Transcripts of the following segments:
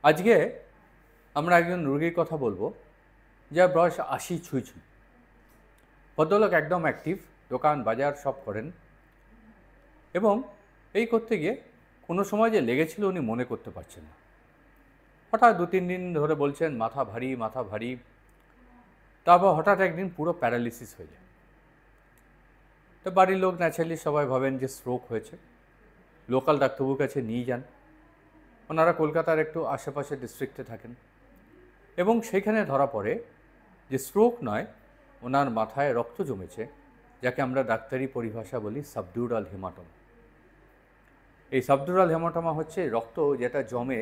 আজকে আমরা একজন রোগীর কথা বলবো, যার বয়স ৮০ ছুঁই ছুঁই। ভদ্রলোক একদম অ্যাক্টিভ, দোকান বাজার সব করেন এবং এই করতে গিয়ে কোনো সময় যে লেগেছিল উনি মনে করতে পারছেন না। হঠাৎ ২-৩ দিন ধরে বলছেন মাথা ভারী মাথা ভারী, তারপর হঠাৎ একদিন পুরো প্যারালিসিস হয়ে যায়। তো বাড়ির লোক ন্যাচারালি সবাই ভাবেন যে স্ট্রোক হয়েছে, লোকাল ডাক্তারবাবুর কাছে নিয়ে যান। ওনারা কলকাতার একটু আশেপাশে ডিস্ট্রিক্টে থাকেন এবং সেইখানে ধরা পড়ে যে স্ট্রোক নয়, ওনার মাথায় রক্ত জমেছে, যাকে আমরা ডাক্তারি পরিভাষা বলি সাবডিউরাল হেমাটোমা। এই সাবডিউরাল হেমাটোমা হচ্ছে রক্ত যেটা জমে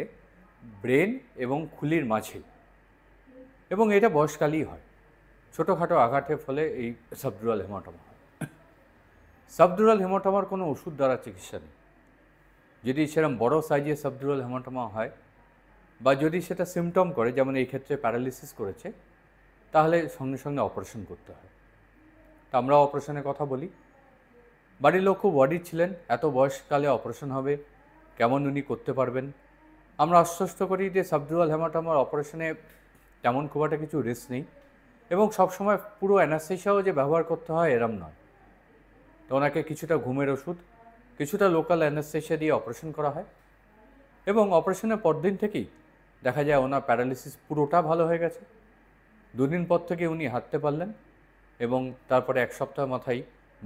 ব্রেন এবং খুলির মাঝে, এবং এটা বয়সকালেই হয়। ছোটোখাটো আঘাতের ফলে এই সাবডিউরাল হেমাটোমা হয়। সাবডিউরাল হেমাটোমার কোনো ওষুধ দ্বারা চিকিৎসা নেই। যদি সেরকম বড় সাইজের সাবডিউরাল হেমাটোমা হয় বা যদি সেটা সিমটম করে, যেমন এই ক্ষেত্রে প্যারালিসিস করেছে, তাহলে সঙ্গে সঙ্গে অপারেশন করতে হয়। তা আমরা অপারেশনের কথা বলি। বাড়ির লোক খুব ওয়ারিড ছিলেন, এত বয়সকালে অপারেশন হবে, কেমন উনি করতে পারবেন। আমরা আশ্বস্ত করি যে সাবডিউরাল হেমাটোমার অপারেশনে তেমন খুব একটা কিছু রিস্ক নেই এবং সবসময় পুরো অ্যানাস্থেশিয়াও যে ব্যবহার করতে হয় এরম নয়। তো ওনাকে কিছুটা ঘুমের ওষুধ, কিছুটা লোকাল অ্যানাস্থেশিয়া দিয়ে অপারেশন করা হয় এবং অপারেশনের পরদিন থেকেই দেখা যায় ওনার প্যারালিসিস পুরোটা ভালো হয়ে গেছে। ২ দিন পর থেকে উনি হাঁটতে পারলেন এবং তারপরে ১ সপ্তাহ মাথায়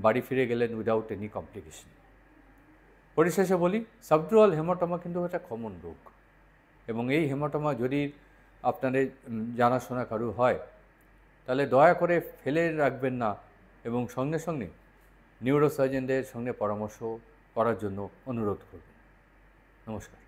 বাড়ি ফিরে গেলেন উইদাউট এনি কমপ্লিকেশন। পরিশেষে বলি, সাবডিউরাল হেমাটোমা কিন্তু একটা কমন রোগ এবং এই হেমাটোমা যদি আপনাদের জানাশোনা কারু হয়, তাহলে দয়া করে ফেলে রাখবেন না এবং সঙ্গে সঙ্গে নিউরোসার্জনদের সঙ্গে পরামর্শ করার জন্য অনুরোধ করবেন। নমস্কার।